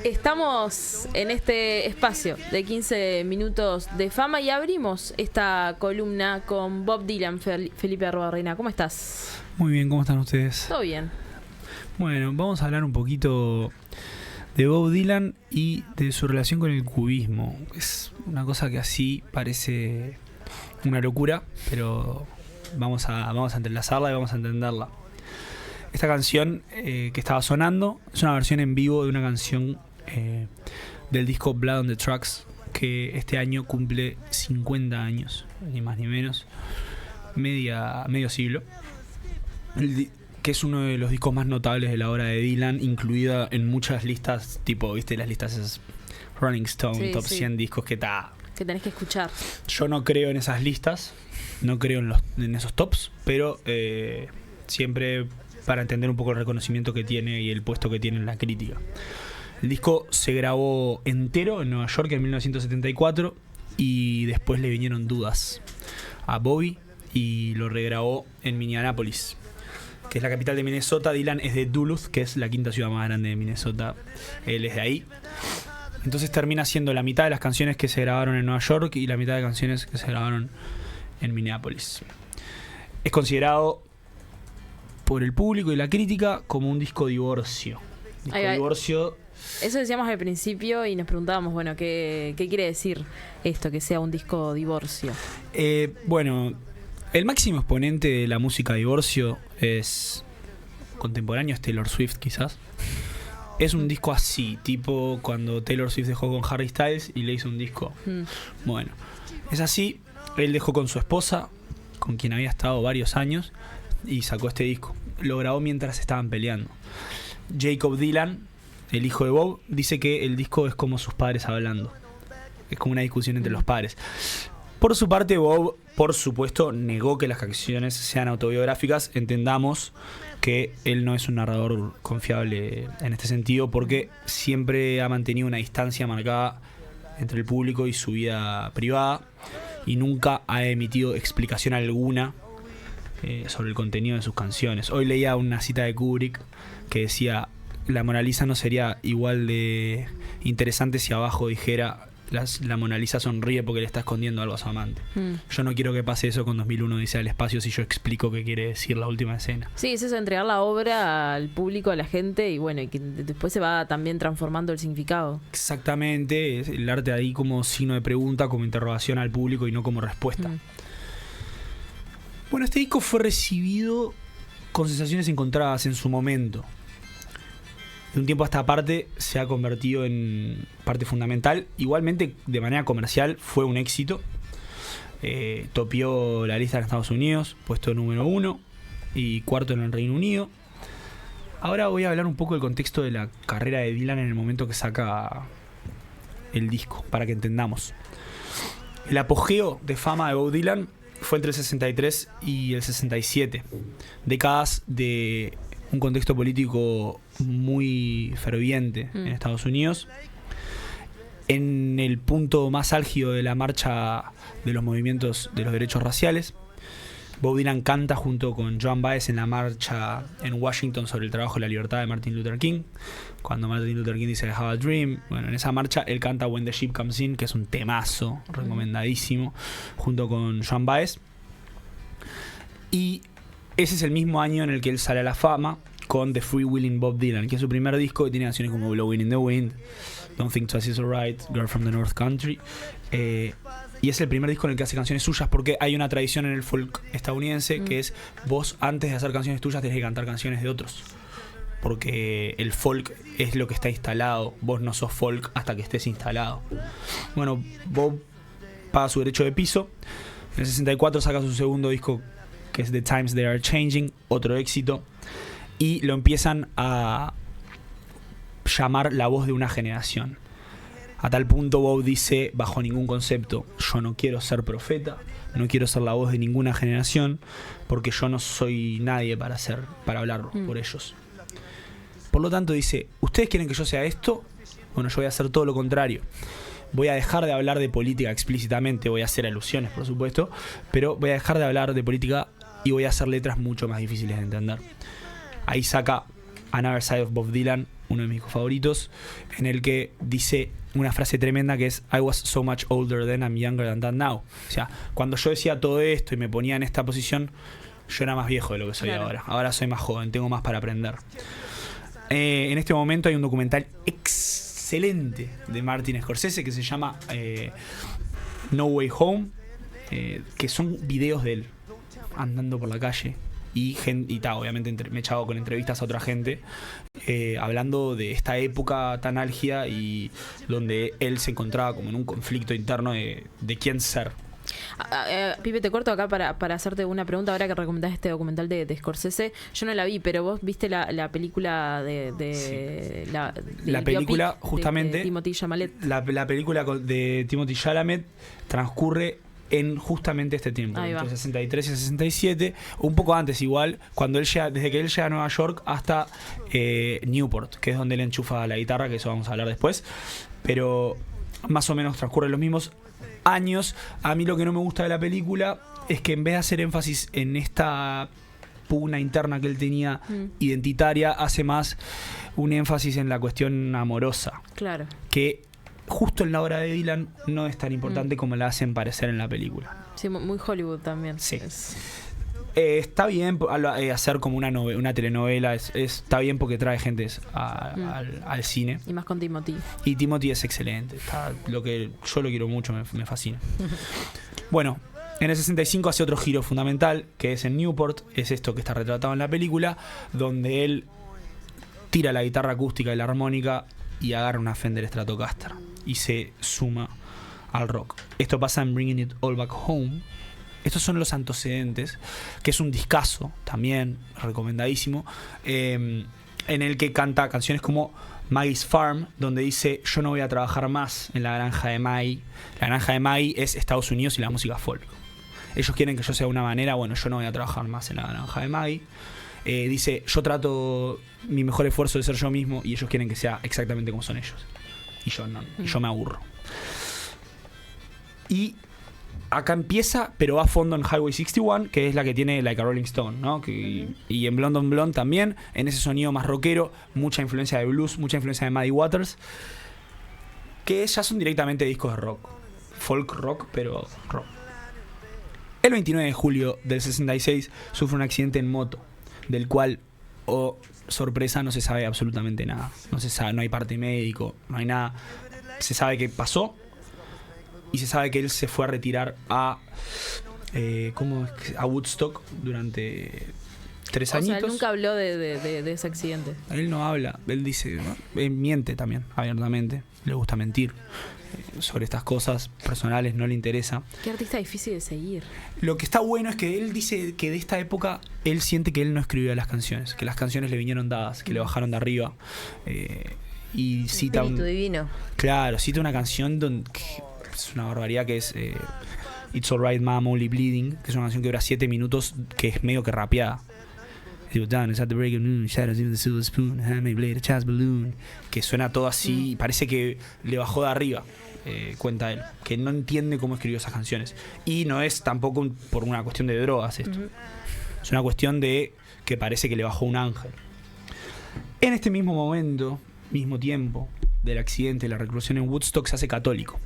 Estamos en este espacio de 15 minutos de fama y abrimos esta columna con Bob Dylan. Felipe Arruabarrena, ¿cómo estás? Muy bien, ¿cómo están ustedes? Todo bien. Bueno, vamos a hablar un poquito de Bob Dylan y de su relación con el cubismo. Es una cosa que así parece una locura, pero vamos a entrelazarla y vamos a entenderla. Esta canción que estaba sonando es una versión en vivo de una canción del disco Blood on the Tracks, que este año cumple 50 años, ni más ni menos, medio siglo, que es uno de los discos más notables de la obra de Dylan, incluida en muchas listas, tipo, viste, las listas esas Rolling Stone, sí, top sí. 100 discos que tenés que escuchar. Yo no creo en esas listas, no creo en esos tops, pero siempre para entender un poco el reconocimiento que tiene y el puesto que tiene en la crítica. El disco se grabó entero en Nueva York en 1974 y después le vinieron dudas a Bobby y lo regrabó en Minneapolis, que es la capital de Minnesota. Dylan es de Duluth, que es la quinta ciudad más grande de Minnesota. Él es de ahí. Entonces termina siendo la mitad de las canciones que se grabaron en Nueva York y la mitad de canciones que se grabaron en Minneapolis. Es considerado por el público y la crítica como un disco divorcio. Divorcio. Eso decíamos al principio y nos preguntábamos, bueno, ¿qué quiere decir esto, que sea un disco divorcio? Bueno, el máximo exponente de la música divorcio es contemporáneo, es Taylor Swift quizás. Es un disco así, tipo cuando Taylor Swift dejó con Harry Styles y le hizo un disco. Bueno, es así. Él dejó con su esposa, con quien había estado varios años, y sacó este disco. Lo grabó mientras estaban peleando. Jacob Dylan, el hijo de Bob, dice que el disco es como sus padres hablando. Es como una discusión entre los padres. Por su parte, Bob, por supuesto, negó que las canciones sean autobiográficas. Entendamos que él no es un narrador confiable en este sentido, porque siempre ha mantenido una distancia marcada entre el público y su vida privada, y nunca ha emitido explicación alguna sobre el contenido de sus canciones. Hoy leía una cita de Kubrick que decía: la Mona Lisa no sería igual de interesante si abajo dijera la Mona Lisa sonríe porque le está escondiendo algo a su amante. Yo no quiero que pase eso con 2001 dice al espacio si yo explico qué quiere decir la última escena. Sí, es eso, entregar la obra al público, a la gente, y bueno, y que después se va también transformando el significado. Exactamente, es el arte ahí como signo de pregunta, como interrogación al público y no como respuesta. Bueno, este disco fue recibido con sensaciones encontradas en su momento. De un tiempo a esta parte se ha convertido en parte fundamental. Igualmente, de manera comercial, fue un éxito. Topió la lista en Estados Unidos, puesto número 1 y cuarto en el Reino Unido. Ahora voy a hablar un poco del contexto de la carrera de Dylan en el momento que saca el disco, para que entendamos. El apogeo de fama de Bob Dylan fue entre el 63 y el 67. Décadas de un contexto político muy ferviente en Estados Unidos. En el punto más álgido de la marcha de los movimientos de los derechos raciales, Bob Dylan canta junto con Joan Baez en la marcha en Washington sobre el trabajo y la libertad de Martin Luther King. Cuando Martin Luther King dice I have a dream, bueno, en esa marcha él canta When the Ship Comes In, que es un temazo recomendadísimo, junto con Joan Baez. Y ese es el mismo año en el que él sale a la fama con The Freewheeling Bob Dylan, que es su primer disco, que tiene canciones como Blowing in the Wind, Don't Think Twice Is Alright, Girl from the North Country. Y es el primer disco en el que hace canciones suyas, porque hay una tradición en el folk estadounidense que es: vos antes de hacer canciones tuyas tenés que cantar canciones de otros, porque el folk es lo que está instalado. Vos no sos folk hasta que estés instalado. Bueno, Bob paga su derecho de piso. En el 64 saca su segundo disco, que es The Times They Are Changing, otro éxito, y lo empiezan a llamar la voz de una generación. A tal punto Bob dice, bajo ningún concepto, yo no quiero ser profeta, no quiero ser la voz de ninguna generación, porque yo no soy nadie para hablar por ellos. Por lo tanto dice, ¿ustedes quieren que yo sea esto? Bueno, yo voy a hacer todo lo contrario. Voy a dejar de hablar de política explícitamente, voy a hacer alusiones, por supuesto, pero voy a dejar de hablar de política y voy a hacer letras mucho más difíciles de entender. Ahí saca Another Side of Bob Dylan, uno de mis favoritos, en el que dice una frase tremenda que es I was so much older then, I'm younger than that now. O sea, cuando yo decía todo esto y me ponía en esta posición, yo era más viejo de lo que soy ahora. Ahora soy más joven, tengo más para aprender. En este momento hay un documental excelente de Martin Scorsese que se llama No Way Home, que son videos de él andando por la calle y obviamente me he echado con entrevistas a otra gente hablando de esta época tan álgida y donde él se encontraba como en un conflicto interno de quién ser. Pipe, te corto acá para hacerte una pregunta ahora que recomendás este documental de Scorsese. Yo no la vi, pero vos viste la película de la película justamente de Timothée Chalamet. La película de Timothée Chalamet transcurre en justamente este tiempo, entre 63 y 67, un poco antes igual, cuando él llega, desde que él llega a Nueva York hasta Newport, que es donde él enchufa la guitarra, que eso vamos a hablar después, pero más o menos transcurren los mismos años. A mí lo que no me gusta de la película es que en vez de hacer énfasis en esta pugna interna que él tenía identitaria, hace más un énfasis en la cuestión amorosa. Claro. Que justo en la obra de Dylan no es tan importante como la hacen parecer en la película. Sí, muy Hollywood también. Sí. Está bien hacer como una telenovela, está bien porque trae gente al cine. Y más con Timothy. Y Timothy es excelente. Yo lo quiero mucho, me fascina. Bueno, en el 65 hace otro giro fundamental, que es en Newport, es esto que está retratado en la película, donde él tira la guitarra acústica y la armónica y agarra una Fender Stratocaster y se suma al rock. Esto pasa en Bringing It All Back Home. Estos son los antecedentes, que es un discazo también, recomendadísimo, en el que canta canciones como Maggie's Farm, donde dice yo no voy a trabajar más en la granja de Maggie. La granja de Maggie es Estados Unidos y la música folk. Ellos quieren que yo sea de una manera, bueno, yo no voy a trabajar más en la granja de Maggie. Dice yo trato mi mejor esfuerzo de ser yo mismo y ellos quieren que sea exactamente como son ellos. Y yo no, yo me aburro. Y acá empieza, pero va a fondo en Highway 61, que es la que tiene Like a Rolling Stone, ¿no? Y en Blonde on Blonde también, en ese sonido más rockero, mucha influencia de blues, mucha influencia de Muddy Waters, que ya son directamente discos de rock. Folk rock, pero rock. El 29 de julio del 66 sufre un accidente en moto, del cual, sorpresa, no se sabe absolutamente nada. No se sabe, no hay parte médico, no hay nada. Se sabe que pasó y se sabe que él se fue a retirar a Woodstock durante 3 añitos. O sea, él nunca habló de ese accidente. Él no habla, él dice, ¿no? Él miente también, abiertamente. Le gusta mentir sobre estas cosas personales, no le interesa. Qué artista difícil de seguir. Lo que está bueno es que él dice que de esta época él siente que él no escribió las canciones, que las canciones le vinieron dadas, que le bajaron de arriba. Y cita Espíritu divino. Claro, cita una canción que es una barbaridad, que es It's Alright Mom Only Bleeding, que es una canción que dura 7 minutos, que es medio que rapeada. Que suena todo así, parece que le bajó de arriba, cuenta él, que no entiende cómo escribió esas canciones. Y no es tampoco por una cuestión de drogas esto. Es una cuestión de que parece que le bajó un ángel. En este mismo momento, mismo tiempo del accidente, la reclusión en Woodstock, se hace católico.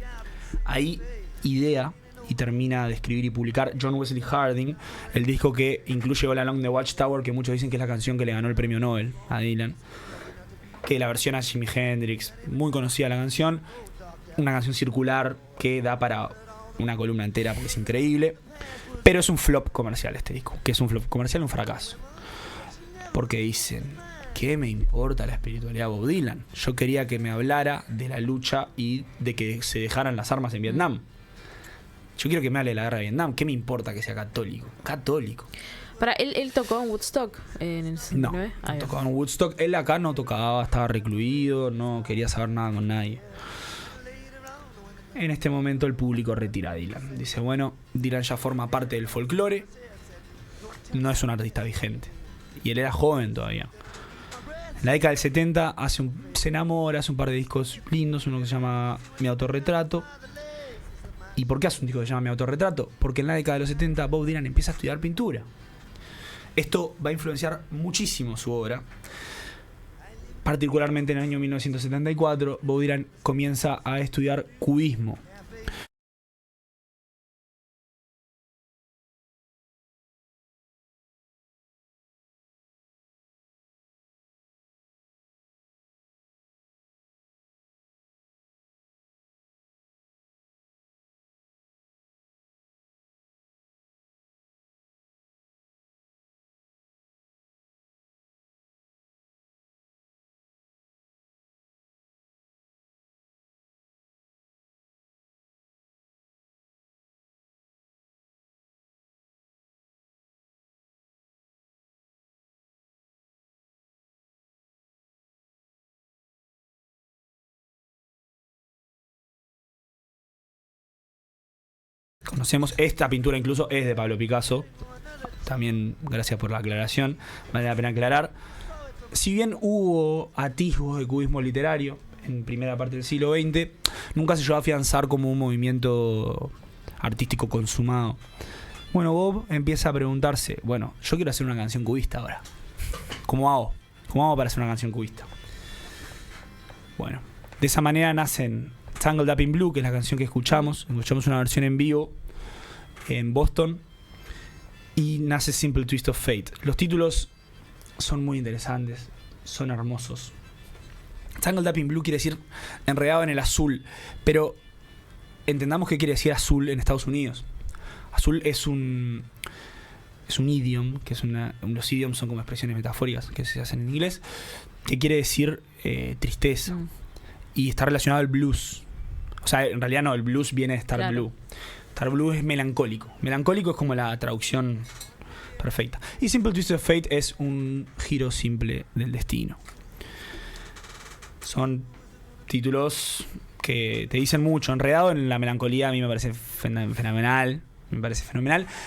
Ahí idea y termina de escribir y publicar John Wesley Harding, el disco que incluye All Along the Watchtower, que muchos dicen que es la canción que le ganó el premio Nobel a Dylan, que la versión a Jimi Hendrix, muy conocida la canción, una canción circular que da para una columna entera porque es increíble, pero es un flop comercial este disco, que es un flop comercial, un fracaso, porque dicen, ¿qué me importa la espiritualidad de Bob Dylan? Yo quería que me hablara de la lucha y de que se dejaran las armas en Vietnam. Yo quiero que me hable de la guerra de Vietnam. ¿Qué me importa que sea católico? Católico. ¿Él tocó en Woodstock en el 69? No tocaba en Woodstock. Él acá no tocaba, estaba recluido, no quería saber nada con nadie. En este momento el público retira a Dylan. Dice, bueno, Dylan ya forma parte del folclore, no es un artista vigente. Y él era joven todavía. En la década del 70 se enamora, hace un par de discos lindos, uno que se llama Mi Autorretrato. ¿Y por qué hace un disco que se llama Mi Autorretrato? Porque en la década de los 70 Bob Dylan empieza a estudiar pintura. Esto va a influenciar muchísimo su obra. Particularmente en el año 1974, Bob Dylan comienza a estudiar cubismo. Conocemos esta pintura, incluso es de Pablo Picasso. También gracias por la aclaración, vale la pena aclarar. Si bien hubo atisbos de cubismo literario en primera parte del siglo XX, nunca se llegó a afianzar como un movimiento artístico consumado. Bueno, Bob empieza a preguntarse, bueno, yo quiero hacer una canción cubista ahora. ¿Cómo hago? ¿Cómo hago para hacer una canción cubista? Bueno, de esa manera nacen Tangled Up in Blue, que es la canción que escuchamos. Escuchamos una versión en vivo en Boston. Y nace Simple Twist of Fate. Los títulos son muy interesantes, son hermosos. Tangled Up in Blue quiere decir enredado en el azul, pero entendamos qué quiere decir azul en Estados Unidos. Azul es un idiom, que es los idioms son como expresiones metafóricas que se hacen en inglés, que quiere decir tristeza. Y está relacionado al blues. O sea, en realidad no, el blues viene de Star Blue. Star Blue es melancólico. Melancólico es como la traducción perfecta. Y Simple Twist of Fate es un giro simple del destino. Son títulos que te dicen mucho. Enredado en la melancolía a mí me parece fenomenal.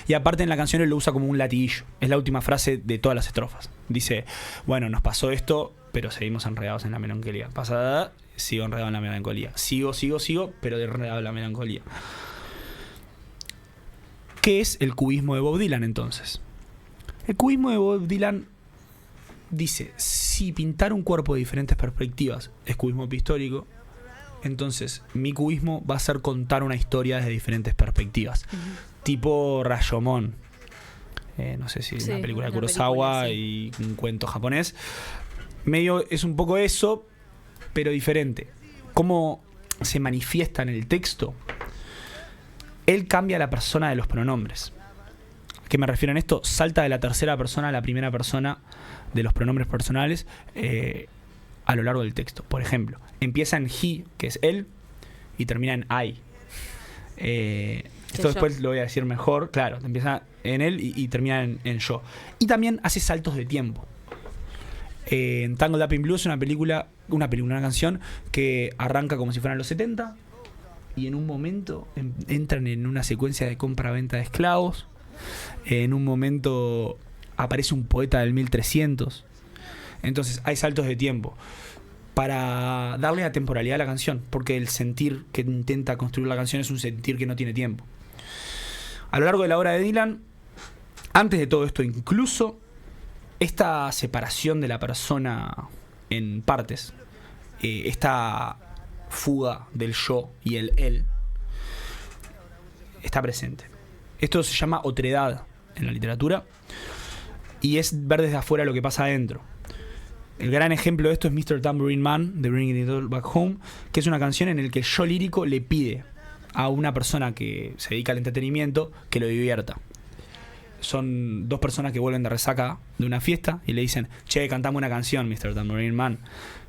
Y aparte en la canción él lo usa como un latiguillo. Es la última frase de todas las estrofas. Dice, bueno, nos pasó esto, pero seguimos enredados en la melancolía. Pasada, sigo enredado en la melancolía. Sigo, pero enredado en la melancolía. ¿Qué es el cubismo de Bob Dylan entonces? El cubismo de Bob Dylan dice, si pintar un cuerpo de diferentes perspectivas es cubismo pictórico, entonces mi cubismo va a ser contar una historia desde diferentes perspectivas. Tipo Rashomon. No sé si una película de Kurosawa y un cuento japonés. Medio es un poco eso, pero diferente. ¿Cómo se manifiesta en el texto? Él cambia la persona de los pronombres. ¿A qué me refiero en esto? Salta de la tercera persona a la primera persona de los pronombres personales a lo largo del texto. Por ejemplo, empieza en he, que es él, y termina en I. Esto después lo voy a decir mejor. Claro, empieza en él y termina en yo. Y también hace saltos de tiempo. En Tangled Up in Blue es una canción que arranca como si fueran los 70 y en un momento entran en una secuencia de compra-venta de esclavos. En un momento aparece un poeta del 1300. Entonces hay saltos de tiempo para darle la temporalidad a la canción, porque el sentir que intenta construir la canción es un sentir que no tiene tiempo. A lo largo de la obra de Dylan, antes de todo esto incluso, esta separación de la persona en partes, esta fuga del yo y el él, está presente. Esto se llama otredad en la literatura y es ver desde afuera lo que pasa adentro. El gran ejemplo de esto es Mr. Tambourine Man de Bringing It All Back Home, que es una canción en la que el yo lírico le pide a una persona que se dedica al entretenimiento que lo divierta. Son dos personas que vuelven de resaca de una fiesta y le dicen, che, cantame una canción, Mr. Tambourine Man.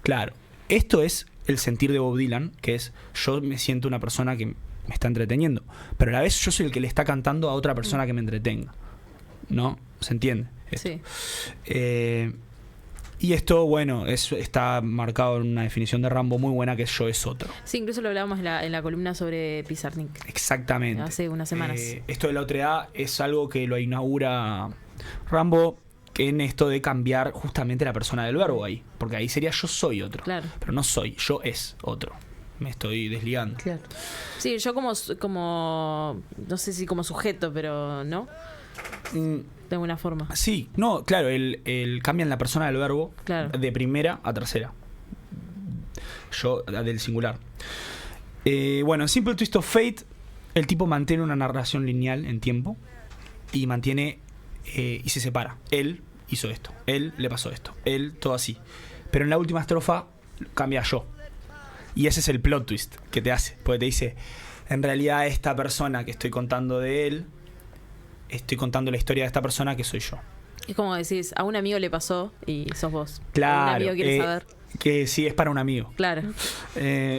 Claro, esto es el sentir de Bob Dylan, que es, yo me siento una persona que me está entreteniendo, pero a la vez yo soy el que le está cantando a otra persona que me entretenga. ¿No? ¿Se entiende? Esto. Sí. Y esto, bueno, está marcado en una definición de Rambo muy buena, que es yo es otro. Sí, incluso lo hablábamos en la columna sobre Pizarnik. Exactamente. Hace unas semanas. Esto de la otredad es algo que lo inaugura Rambo, que en esto de cambiar justamente la persona del verbo ahí. Porque ahí sería yo soy otro. Claro. Pero no soy, yo es otro. Me estoy desligando. Claro. Sí, yo como no sé si como sujeto, pero ¿no? De alguna forma. Sí, no, claro, cambian la persona del verbo de primera a tercera. Yo, del singular. Bueno, en Simple Twist of Fate, el tipo mantiene una narración lineal en tiempo y mantiene y se separa. Él hizo esto, él le pasó esto, él todo así. Pero en la última estrofa cambia yo. Y ese es el plot twist que te hace, porque te dice, en realidad esta persona que estoy contando de él, estoy contando la historia de esta persona que soy yo. Es como decís, a un amigo le pasó y sos vos. Claro. Un amigo quiere saber. Que sí, es para un amigo. Claro.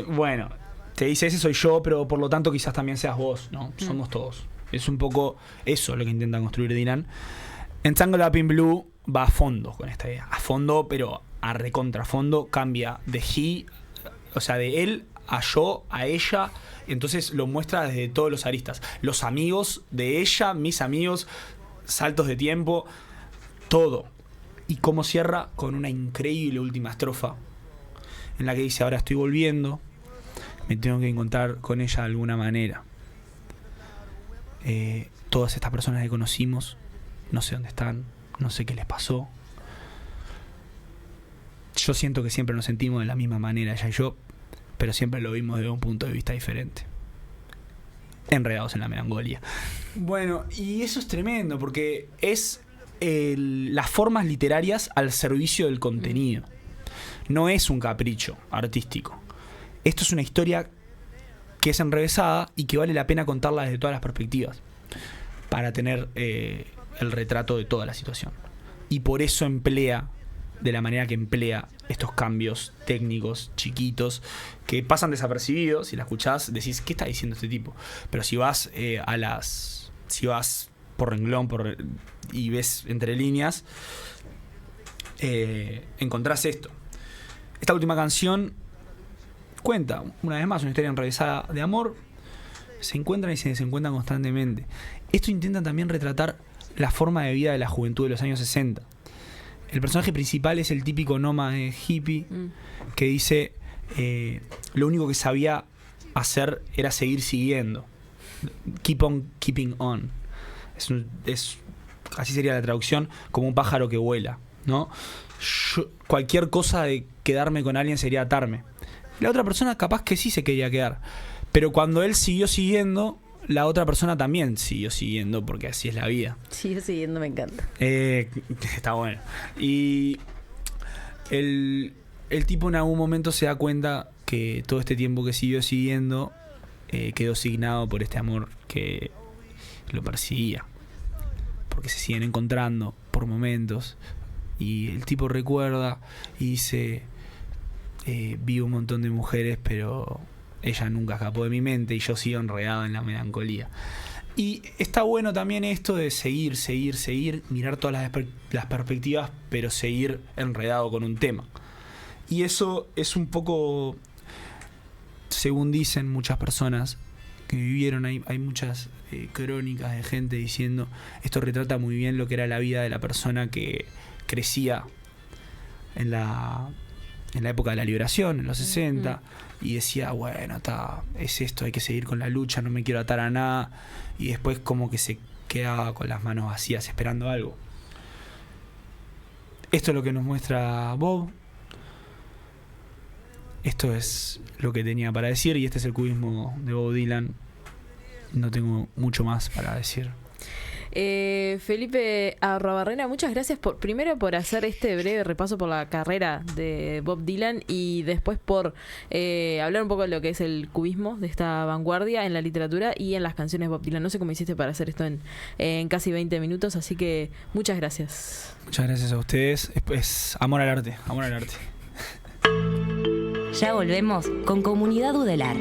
Bueno, te dice, ese soy yo, pero por lo tanto quizás también seas vos, ¿no? Somos todos. Es un poco eso lo que intenta construir Dylan. En Tangled Up in Blue va a fondo con esta idea. A fondo, pero a recontrafondo. Cambia de he, o sea, de él a yo, a ella. Entonces lo muestra desde todos los aristas. Los amigos de ella, mis amigos, saltos de tiempo, todo. Y cómo cierra con una increíble última estrofa en la que dice, ahora estoy volviendo, me tengo que encontrar con ella de alguna manera. Todas estas personas que conocimos, no sé dónde están, no sé qué les pasó. Yo siento que siempre nos sentimos de la misma manera, ella y yo, pero siempre lo vimos desde un punto de vista diferente. Enredados en la melancolía. Bueno, y eso es tremendo, porque es las formas literarias al servicio del contenido. No es un capricho artístico. Esto es una historia que es enrevesada y que vale la pena contarla desde todas las perspectivas para tener el retrato de toda la situación. Y por eso emplea de la manera que emplea estos cambios técnicos chiquitos que pasan desapercibidos. Si la escuchás decís, ¿qué está diciendo este tipo? Pero si vas si vas por renglón y ves entre líneas, encontrás esto. Esta última canción cuenta, una vez más, una historia enrevesada de amor. Se encuentran y se desencuentran constantemente. Esto intenta también retratar la forma de vida de la juventud de los años 60. El personaje principal es el típico nómade hippie que dice lo único que sabía hacer era seguir siguiendo. Keep on keeping on. Así sería la traducción, como un pájaro que vuela, ¿no? Cualquier cosa de quedarme con alguien sería atarme. La otra persona capaz que sí se quería quedar, pero cuando él siguió siguiendo, la otra persona también siguió siguiendo, porque así es la vida. Sigue siguiendo, me encanta. Está bueno. Y el tipo en algún momento se da cuenta que todo este tiempo que siguió siguiendo quedó signado por este amor que lo perseguía, porque se siguen encontrando por momentos. Y el tipo recuerda y dice, vi un montón de mujeres, pero ella nunca escapó de mi mente y yo sigo enredado en la melancolía. Y está bueno también esto de seguir, mirar todas las perspectivas, pero seguir enredado con un tema. Y eso es un poco, según dicen muchas personas que vivieron, hay muchas crónicas de gente diciendo, esto retrata muy bien lo que era la vida de la persona que crecía en la época de la liberación, en los 60, y decía, bueno, es esto, hay que seguir con la lucha, no me quiero atar a nada, y después como que se quedaba con las manos vacías esperando algo. Esto es lo que nos muestra Bob. Esto es lo que tenía para decir, y este es el cubismo de Bob Dylan. No tengo mucho más para decir. Felipe Arruabarrena, muchas gracias primero por hacer este breve repaso por la carrera de Bob Dylan y después por hablar un poco de lo que es el cubismo de esta vanguardia en la literatura y en las canciones de Bob Dylan. No sé cómo hiciste para hacer esto en casi 20 minutos, así que muchas gracias. Muchas gracias a ustedes. Es amor al arte, amor al arte. Ya volvemos con Comunidad Udelar.